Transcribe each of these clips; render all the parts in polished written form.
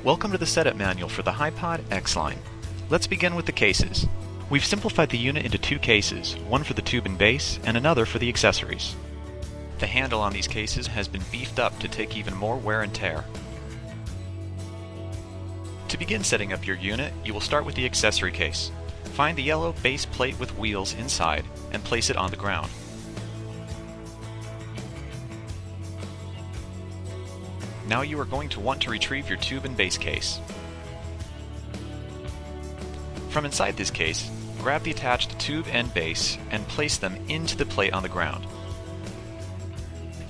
Welcome to the setup manual for the HiPod X-Line. Let's begin with the cases. We've simplified the unit into two cases, one for the tube and base and another for the accessories. The handle on these cases has been beefed up to take even more wear and tear. To begin setting up your unit, you will start with the accessory case. Find the yellow base plate with wheels inside and place it on the ground. Now you are going to want to retrieve your tube and base case. From inside this case, grab the attached tube and base and place them into the plate on the ground.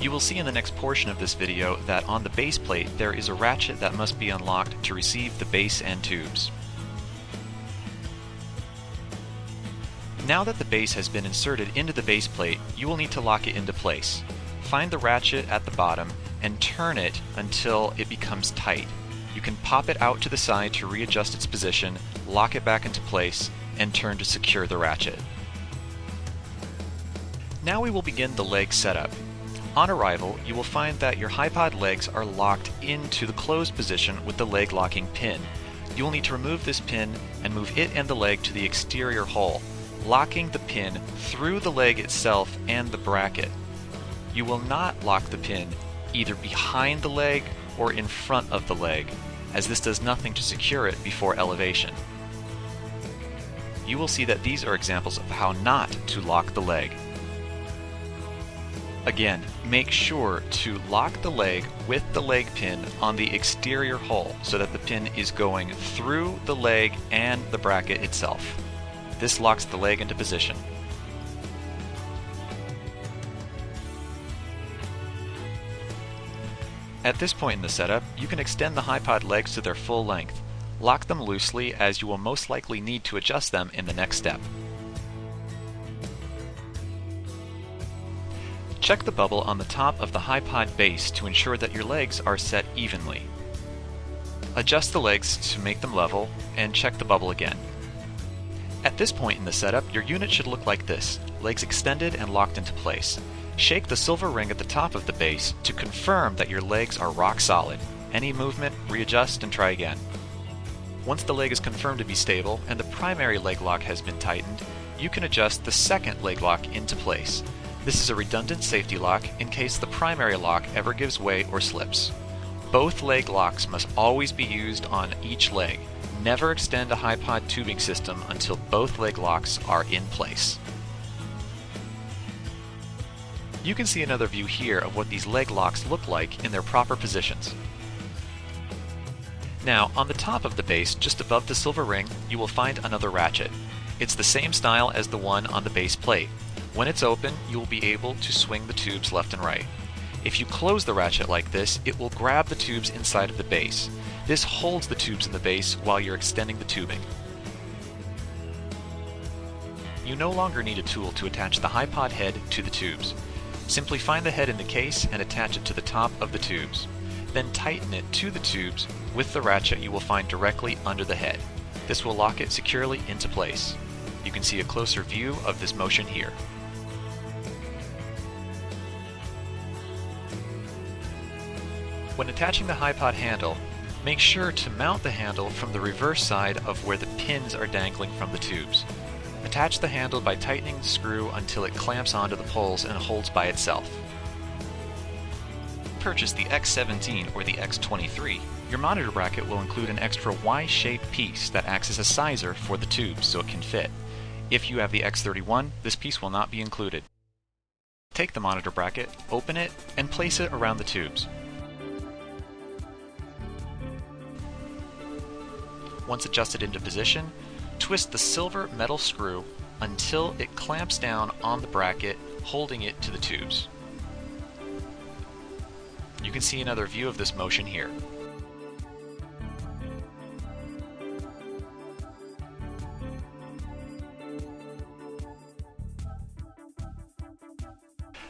You will see in the next portion of this video that on the base plate there is a ratchet that must be unlocked to receive the base and tubes. Now that the base has been inserted into the base plate, you will need to lock it into place. Find the ratchet at the bottom and turn it until it becomes tight. You can pop it out to the side to readjust its position, lock it back into place, and turn to secure the ratchet. Now we will begin the leg setup. On arrival, you will find that your HiPod legs are locked into the closed position with the leg locking pin. You will need to remove this pin and move it and the leg to the exterior hole, locking the pin through the leg itself and the bracket. You will not lock the pin either behind the leg or in front of the leg, as this does nothing to secure it before elevation. You will see that these are examples of how not to lock the leg. Again, make sure to lock the leg with the leg pin on the exterior hole so that the pin is going through the leg and the bracket itself. This locks the leg into position. At this point in the setup, you can extend the HiPod legs to their full length. Lock them loosely, as you will most likely need to adjust them in the next step. Check the bubble on the top of the HiPod base to ensure that your legs are set evenly. Adjust the legs to make them level, and check the bubble again. At this point in the setup, your unit should look like this, legs extended and locked into place. Shake the silver ring at the top of the base to confirm that your legs are rock solid. Any movement, readjust and try again. Once the leg is confirmed to be stable and the primary leg lock has been tightened, you can adjust the second leg lock into place. This is a redundant safety lock in case the primary lock ever gives way or slips. Both leg locks must always be used on each leg. Never extend a HiPod tubing system until both leg locks are in place. You can see another view here of what these leg locks look like in their proper positions. Now, on the top of the base, just above the silver ring, you will find another ratchet. It's the same style as the one on the base plate. When it's open, you will be able to swing the tubes left and right. If you close the ratchet like this, it will grab the tubes inside of the base. This holds the tubes in the base while you're extending the tubing. You no longer need a tool to attach the HiPod head to the tubes. Simply find the head in the case and attach it to the top of the tubes. Then tighten it to the tubes with the ratchet you will find directly under the head. This will lock it securely into place. You can see a closer view of this motion here. When attaching the HiPod handle, make sure to mount the handle from the reverse side of where the pins are dangling from the tubes. Attach the handle by tightening the screw until it clamps onto the poles and holds by itself. Purchase the X17 or the X23. Your monitor bracket will include an extra Y-shaped piece that acts as a sizer for the tubes so it can fit. If you have the X31, this piece will not be included. Take the monitor bracket, open it, and place it around the tubes. Once adjusted into position, twist the silver metal screw until it clamps down on the bracket, holding it to the tubes. You can see another view of this motion here.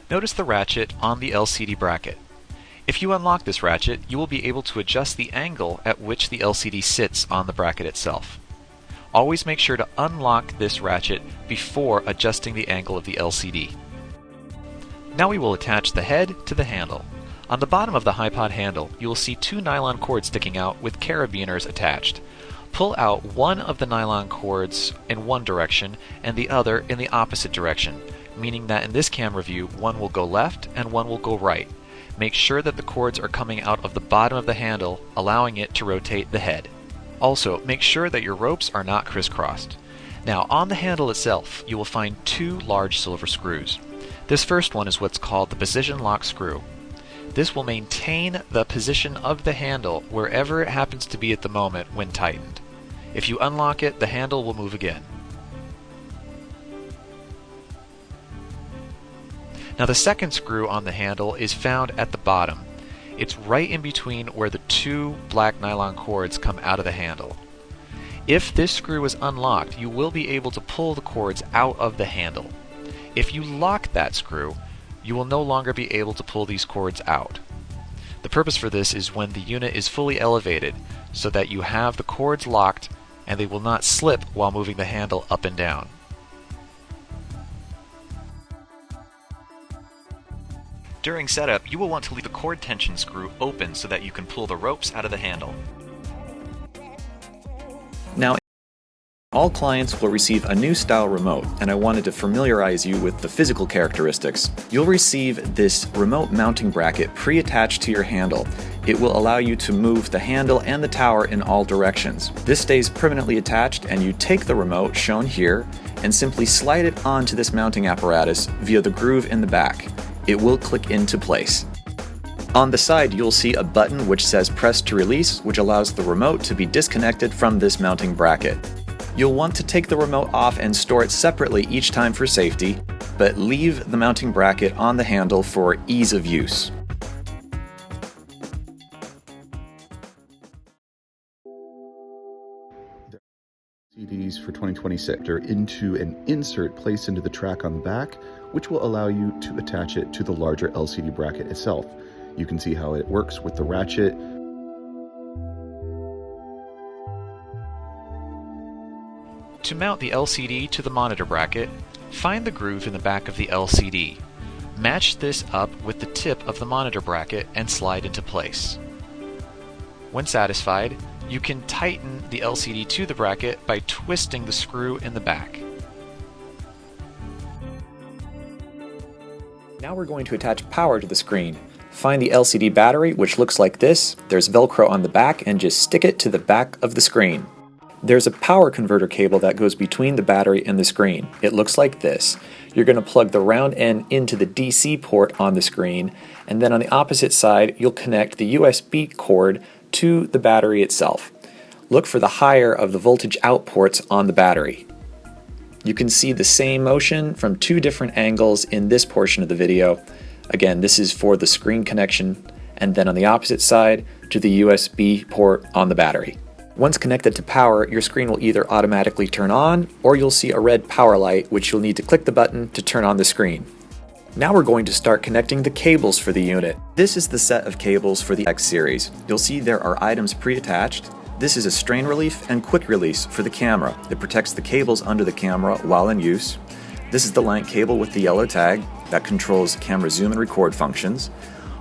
Notice the ratchet on the LCD bracket. If you unlock this ratchet, you will be able to adjust the angle at which the LCD sits on the bracket itself. Always make sure to unlock this ratchet before adjusting the angle of the LCD. Now we will attach the head to the handle. On the bottom of the HiPod handle, you will see two nylon cords sticking out with carabiners attached. Pull out one of the nylon cords in one direction and the other in the opposite direction, meaning that in this camera view, one will go left and one will go right. Make sure that the cords are coming out of the bottom of the handle, allowing it to rotate the head. Also, make sure that your ropes are not crisscrossed. Now, on the handle itself, you will find two large silver screws. This first one is what's called the position lock screw. This will maintain the position of the handle wherever it happens to be at the moment when tightened. If you unlock it, the handle will move again. Now the second screw on the handle is found at the bottom. It's right in between where the two black nylon cords come out of the handle. If this screw is unlocked, you will be able to pull the cords out of the handle. If you lock that screw, you will no longer be able to pull these cords out. The purpose for this is when the unit is fully elevated, so that you have the cords locked and they will not slip while moving the handle up and down. During setup, you will want to leave the cord tension screw open so that you can pull the ropes out of the handle. Now, all clients will receive a new style remote, and I wanted to familiarize you with the physical characteristics. You'll receive this remote mounting bracket pre-attached to your handle. It will allow you to move the handle and the tower in all directions. This stays permanently attached, and you take the remote, shown here, and simply slide it onto this mounting apparatus via the groove in the back. It will click into place. On the side, you'll see a button which says press to release, which allows the remote to be disconnected from this mounting bracket. You'll want to take the remote off and store it separately each time for safety, but leave the mounting bracket on the handle for ease of use. CDs for 2026 are into an insert placed into the track on the back, which will allow you to attach it to the larger LCD bracket itself. You can see how it works with the ratchet. To mount the LCD to the monitor bracket, find the groove in the back of the LCD. Match this up with the tip of the monitor bracket and slide into place. When satisfied, you can tighten the LCD to the bracket by twisting the screw in the back. Now we're going to attach power to the screen. Find the LCD battery, which looks like this. There's Velcro on the back, and just stick it to the back of the screen. There's a power converter cable that goes between the battery and the screen. It looks like this. You're going to plug the round end into the DC port on the screen, and then on the opposite side, you'll connect the USB cord to the battery itself. Look for the higher of the voltage out ports on the battery. You can see the same motion from two different angles in this portion of the video. Again, this is for the screen connection, and then on the opposite side to the USB port on the battery. Once connected to power, your screen will either automatically turn on, or you'll see a red power light, which you'll need to click the button to turn on the screen. Now we're going to start connecting the cables for the unit. This is the set of cables for the X series. You'll see there are items pre-attached. This is a strain relief and quick release for the camera. It protects the cables under the camera while in use. This is the LANC cable with the yellow tag that controls camera zoom and record functions.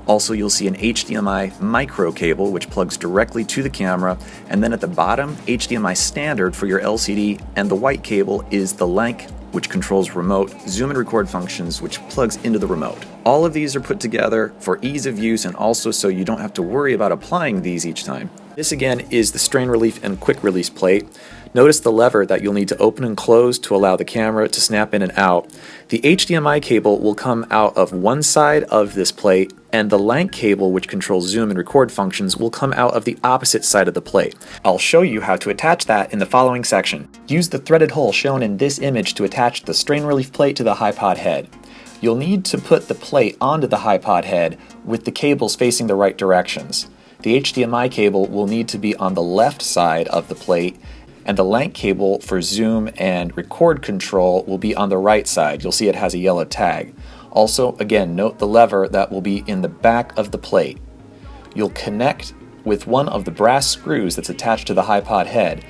Also, you'll see an HDMI micro cable which plugs directly to the camera, and then at the bottom, HDMI standard for your LCD, and the white cable is the LANC, which controls remote zoom and record functions, which plugs into the remote. All of these are put together for ease of use and also so you don't have to worry about applying these each time. This again is the strain relief and quick release plate. Notice the lever that you'll need to open and close to allow the camera to snap in and out. The HDMI cable will come out of one side of this plate, and the LANC cable, which controls zoom and record functions, will come out of the opposite side of the plate. I'll show you how to attach that in the following section. Use the threaded hole shown in this image to attach the strain relief plate to the HiPod head. You'll need to put the plate onto the HiPod head with the cables facing the right directions. The HDMI cable will need to be on the left side of the plate, and the LANC cable for zoom and record control will be on the right side. You'll see it has a yellow tag. Also, again, note the lever that will be in the back of the plate. You'll connect with one of the brass screws that's attached to the HiPod head.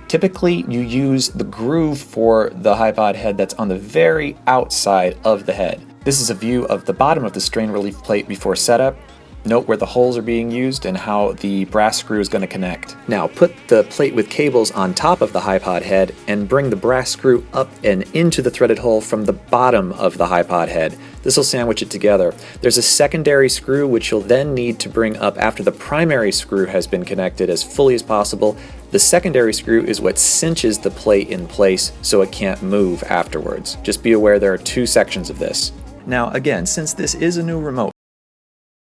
Typically, you use the groove for the HiPod head that's on the very outside of the head. This is a view of the bottom of the strain relief plate before setup. Note where the holes are being used and how the brass screw is going to connect. Now put the plate with cables on top of the HiPod head and bring the brass screw up and into the threaded hole from the bottom of the HiPod head. This will sandwich it together. There's a secondary screw which you'll then need to bring up after the primary screw has been connected as fully as possible. The secondary screw is what cinches the plate in place so it can't move afterwards. Just be aware there are two sections of this. Now again, since this is a new remote,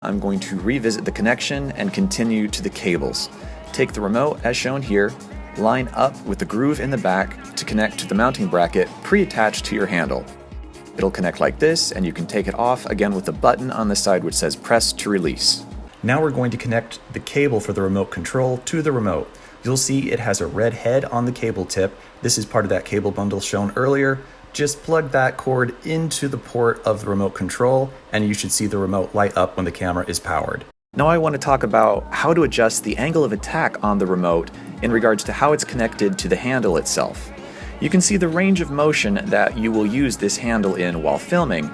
I'm going to revisit the connection and continue to the cables. Take the remote as shown here, line up with the groove in the back to connect to the mounting bracket pre-attached to your handle. It'll connect like this, and you can take it off again with the button on the side which says press to release. Now we're going to connect the cable for the remote control to the remote. You'll see it has a red head on the cable tip. This is part of that cable bundle shown earlier. Just plug that cord into the port of the remote control and you should see the remote light up when the camera is powered. Now I want to talk about how to adjust the angle of attack on the remote in regards to how it's connected to the handle itself. You can see the range of motion that you will use this handle in while filming.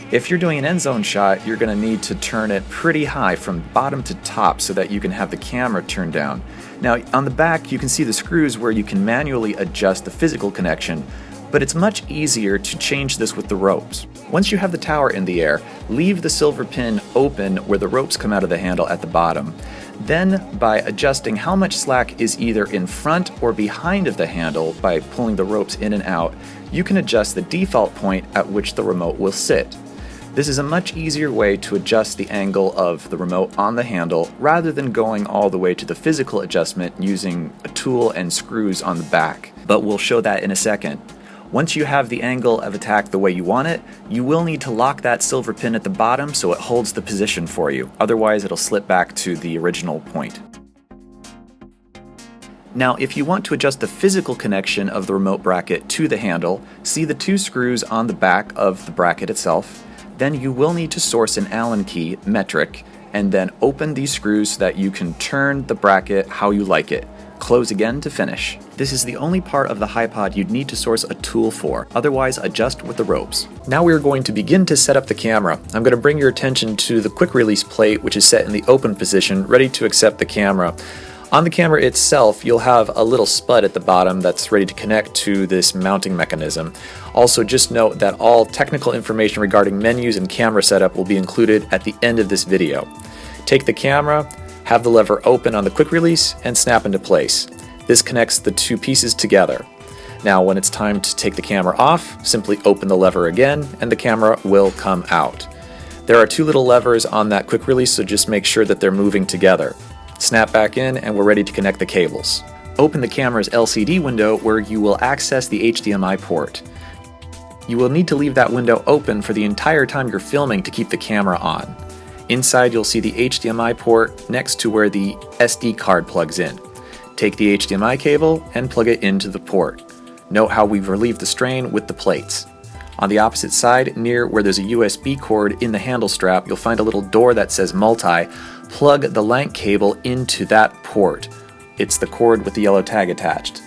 If you're doing an end zone shot, you're going to need to turn it pretty high from bottom to top so that you can have the camera turned down. Now on the back you can see the screws where you can manually adjust the physical connection, but it's much easier to change this with the ropes. Once you have the tower in the air, leave the silver pin open where the ropes come out of the handle at the bottom. Then, by adjusting how much slack is either in front or behind of the handle by pulling the ropes in and out, you can adjust the default point at which the remote will sit. This is a much easier way to adjust the angle of the remote on the handle rather than going all the way to the physical adjustment using a tool and screws on the back. But we'll show that in a second. Once you have the angle of attack the way you want it, you will need to lock that silver pin at the bottom so it holds the position for you. Otherwise, it'll slip back to the original point. Now, if you want to adjust the physical connection of the remote bracket to the handle, see the two screws on the back of the bracket itself. Then you will need to source an Allen key, metric, and then open these screws so that you can turn the bracket how you like it. Close again to finish. This is the only part of the HiPod you'd need to source a tool for, otherwise adjust with the ropes. Now we are going to begin to set up the camera. I'm going to bring your attention to the quick release plate which is set in the open position, ready to accept the camera. On the camera itself, you'll have a little spud at the bottom that's ready to connect to this mounting mechanism. Also, just note that all technical information regarding menus and camera setup will be included at the end of this video. Take the camera, have the lever open on the quick release, and snap into place. This connects the two pieces together. Now when it's time to take the camera off, simply open the lever again and the camera will come out. There are two little levers on that quick release, so just make sure that they're moving together. Snap back in and we're ready to connect the cables. Open the camera's LCD window where you will access the HDMI port. You will need to leave that window open for the entire time you're filming to keep the camera on. Inside you'll see the HDMI port next to where the SD card plugs in. Take the HDMI cable and plug it into the port. Note how we've relieved the strain with the plates. On the opposite side, near where there's a USB cord in the handle strap, you'll find a little door that says multi. Plug the LANC cable into that port. It's the cord with the yellow tag attached.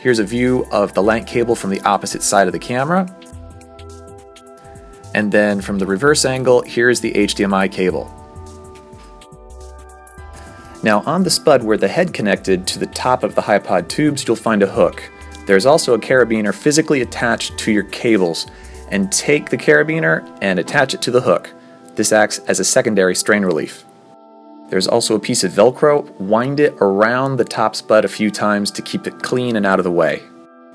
Here's a view of the LANC cable from the opposite side of the camera. And then from the reverse angle, here's the HDMI cable. Now on the spud where the head connected to the top of the HiPod tubes, you'll find a hook. There's also a carabiner physically attached to your cables, and take the carabiner and attach it to the hook. This acts as a secondary strain relief. There's also a piece of Velcro. Wind it around the top spud a few times to keep it clean and out of the way.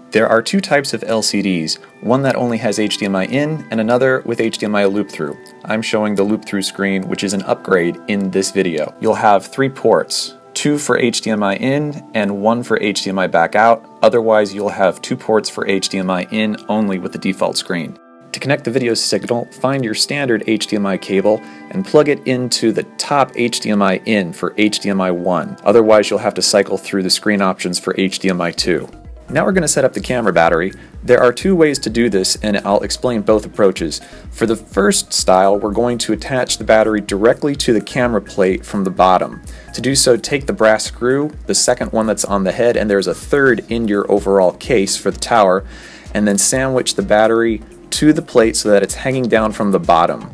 There are two types of LCDs, one that only has HDMI in and another with HDMI loop-through. I'm showing the loop-through screen, which is an upgrade in this video. You'll have 3 ports, 2 for HDMI in and 1 for HDMI back out. Otherwise, you'll have 2 ports for HDMI in only with the default screen. To connect the video signal, find your standard HDMI cable and plug it into the top HDMI in for HDMI 1. Otherwise, you'll have to cycle through the screen options for HDMI 2. Now we're going to set up the camera battery. There are 2 ways to do this, and I'll explain both approaches. For the first style, we're going to attach the battery directly to the camera plate from the bottom. To do so, take the brass screw, the second one that's on the head, and there's a third in your overall case for the tower, and then sandwich the battery to the plate so that it's hanging down from the bottom.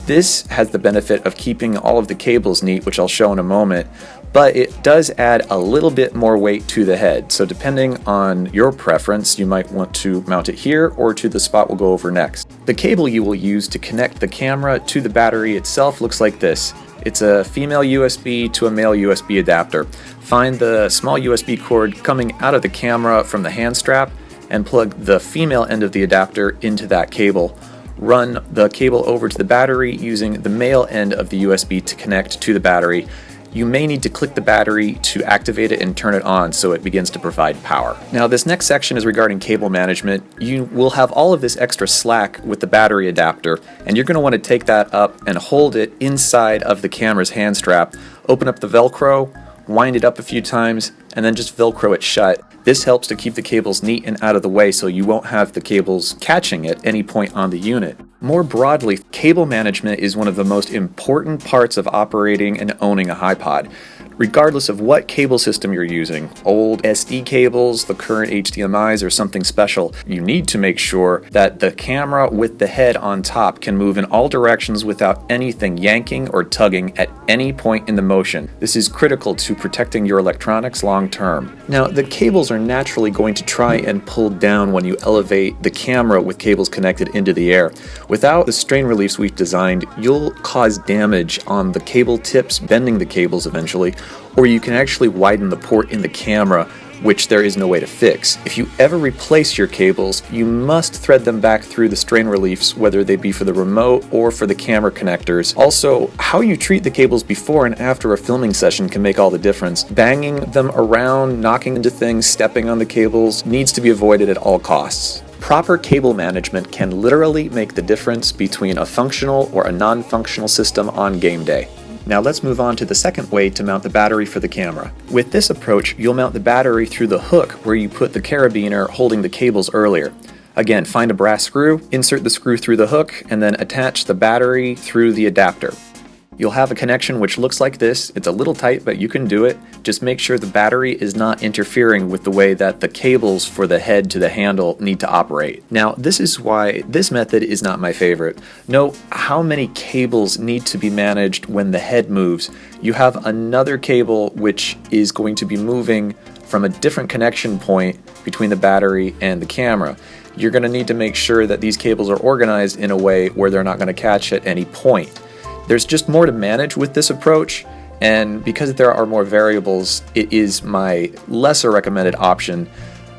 This has the benefit of keeping all of the cables neat, which I'll show in a moment, but it does add a little bit more weight to the head. So depending on your preference, you might want to mount it here or to the spot we'll go over next. The cable you will use to connect the camera to the battery itself looks like this. It's a female USB to a male USB adapter. Find the small USB cord coming out of the camera from the hand strap and plug the female end of the adapter into that cable. Run the cable over to the battery using the male end of the USB to connect to the battery. You may need to click the battery to activate it and turn it on so it begins to provide power. Now this next section is regarding cable management. You will have all of this extra slack with the battery adapter, and you're going to want to take that up and hold it inside of the camera's hand strap. Open up the Velcro, wind it up a few times, and then just Velcro it shut. This helps to keep the cables neat and out of the way so you won't have the cables catching at any point on the unit. More broadly, cable management is one of the most important parts of operating and owning a HiPod. Regardless of what cable system you're using, old SD cables, the current HDMIs, or something special, you need to make sure that the camera with the head on top can move in all directions without anything yanking or tugging at any point in the motion. This is critical to protecting your electronics long term. Now, the cables are naturally going to try and pull down when you elevate the camera with cables connected into the air. Without the strain reliefs we've designed, you'll cause damage on the cable tips, bending the cables eventually, or you can actually widen the port in the camera, which there is no way to fix. If you ever replace your cables, you must thread them back through the strain reliefs, whether they be for the remote or for the camera connectors. Also, how you treat the cables before and after a filming session can make all the difference. Banging them around, knocking into things, stepping on the cables needs to be avoided at all costs. Proper cable management can literally make the difference between a functional or a non-functional system on game day. Now let's move on to the second way to mount the battery for the camera. With this approach, you'll mount the battery through the hook where you put the carabiner holding the cables earlier. Again, find a brass screw, insert the screw through the hook, and then attach the battery through the adapter. You'll have a connection which looks like this. It's a little tight, but you can do it. Just make sure the battery is not interfering with the way that the cables for the head to the handle need to operate. Now, this is why this method is not my favorite. Know how many cables need to be managed when the head moves. You have another cable which is going to be moving from a different connection point between the battery and the camera. You're going to need to make sure that these cables are organized in a way where they're not going to catch at any point. There's just more to manage with this approach, and because there are more variables, it is my lesser recommended option.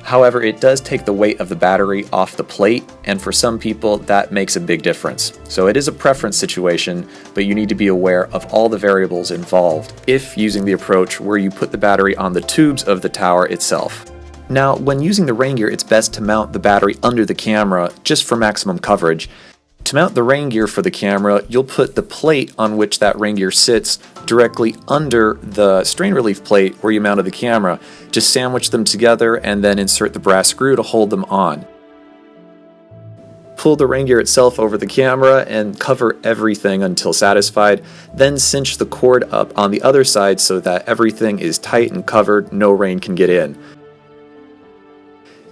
However, it does take the weight of the battery off the plate, and for some people that makes a big difference. So it is a preference situation, but you need to be aware of all the variables involved if using the approach where you put the battery on the tubes of the tower itself. Now, when using the rain gear, it's best to mount the battery under the camera just for maximum coverage. To mount the rain gear for the camera, you'll put the plate on which that rain gear sits directly under the strain relief plate where you mounted the camera. Just sandwich them together and then insert the brass screw to hold them on. Pull the rain gear itself over the camera and cover everything until satisfied. Then cinch the cord up on the other side so that everything is tight and covered, no rain can get in.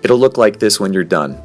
It'll look like this when you're done.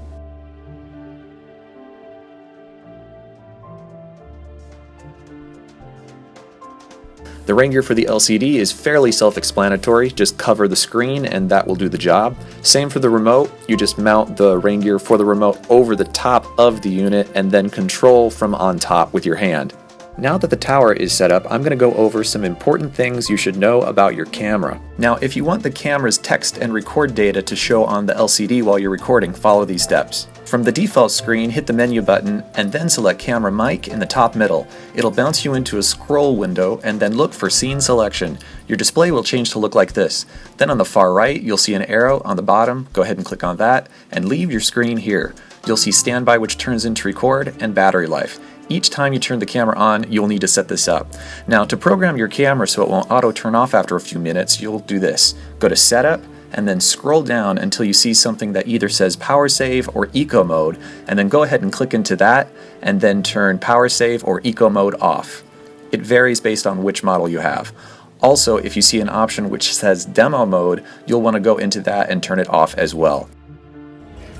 The rain gear for the LCD is fairly self-explanatory. Just cover the screen and that will do the job. Same for the remote. You just mount the rain gear for the remote over the top of the unit and then control from on top with your hand. Now that the tower is set up, I'm going to go over some important things you should know about your camera. Now, if you want the camera's text and record data to show on the LCD while you're recording, follow these steps. From the default screen, hit the menu button and then select Camera Mic in the top middle. It'll bounce you into a scroll window and then look for Scene Selection. Your display will change to look like this. Then on the far right, you'll see an arrow on the bottom. Go ahead and click on that and leave your screen here. You'll see Standby, which turns into Record, and Battery Life. Each time you turn the camera on, you'll need to set this up. Now, to program your camera so it won't auto turn off after a few minutes, you'll do this. Go to Setup, and then scroll down until you see something that either says Power Save or Eco Mode, and then go ahead and click into that, and then turn Power Save or Eco Mode off. It varies based on which model you have. Also, if you see an option which says Demo Mode, you'll want to go into that and turn it off as well.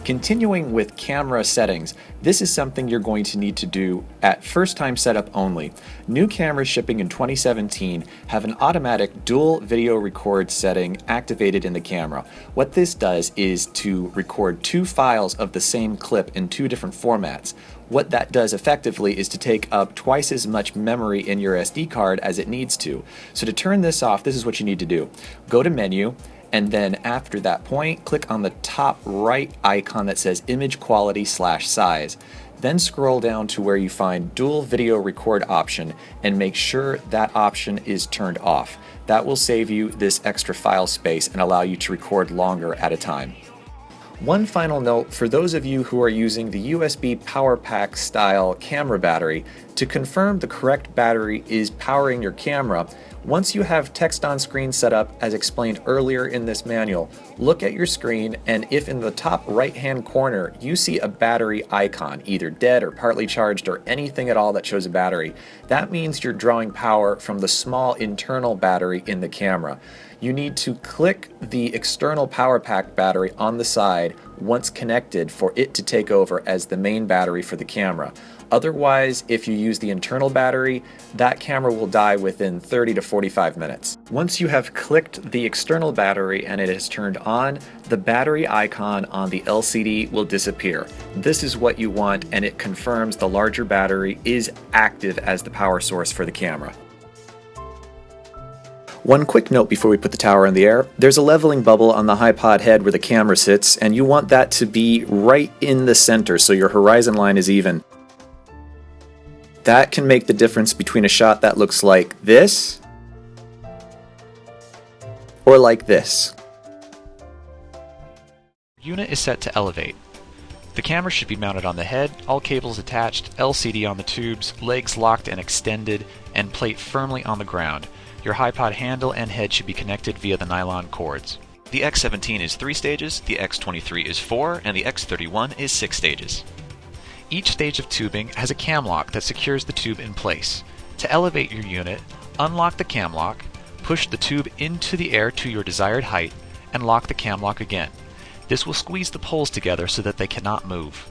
Continuing with camera settings, this is something you're going to need to do at first time setup only. New cameras shipping in 2017 have an automatic dual video record setting activated in the camera. What this does is to record 2 files of the same clip in 2 different formats. What that does effectively is to take up twice as much memory in your SD card as it needs to. So to turn this off, this is what you need to do. Go to Menu, and then after that point, click on the top right icon that says Image Quality / Size. Then scroll down to where you find Dual Video Record option and make sure that option is turned off. That will save you this extra file space and allow you to record longer at a time. One final note for those of you who are using the USB power pack style camera battery, to confirm the correct battery is powering your camera, once you have text on screen set up as explained earlier in this manual, look at your screen, and if in the top right hand corner you see a battery icon, either dead or partly charged or anything at all that shows a battery, that means you're drawing power from the small internal battery in the camera. You need to click the external power pack battery on the side once connected for it to take over as the main battery for the camera. Otherwise, if you use the internal battery, that camera will die within 30 to 45 minutes. Once you have clicked the external battery and it is turned on, the battery icon on the LCD will disappear. This is what you want, and it confirms the larger battery is active as the power source for the camera. One quick note before we put the tower in the air, there's a leveling bubble on the HiPod head where the camera sits, and you want that to be right in the center so your horizon line is even. That can make the difference between a shot that looks like this or like this. Unit is set to elevate. The camera should be mounted on the head, all cables attached, LCD on the tubes, legs locked and extended, and plate firmly on the ground. Your HiPod handle and head should be connected via the nylon cords. The X17 is 3 stages, the X23 is 4, and the X31 is 6 stages. Each stage of tubing has a cam lock that secures the tube in place. To elevate your unit, unlock the cam lock, push the tube into the air to your desired height, and lock the cam lock again. This will squeeze the poles together so that they cannot move.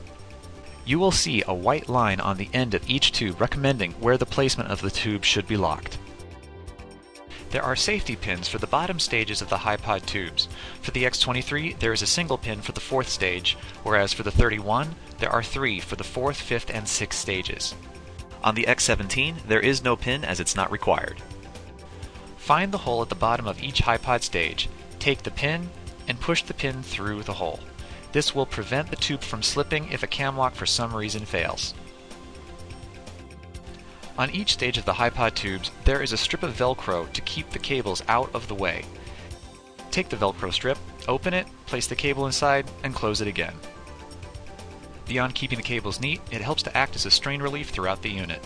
You will see a white line on the end of each tube recommending where the placement of the tube should be locked. There are safety pins for the bottom stages of the HiPod tubes. For the X23, there is a single pin for the 4th stage, whereas for the 31, there are 3 for the 4th, 5th, and 6th stages. On the X17, there is no pin as it's not required. Find the hole at the bottom of each HiPod stage, take the pin, and push the pin through the hole. This will prevent the tube from slipping if a cam lock for some reason fails. On each stage of the HiPod tubes, there is a strip of Velcro to keep the cables out of the way. Take the Velcro strip, open it, place the cable inside, and close it again. Beyond keeping the cables neat, it helps to act as a strain relief throughout the unit.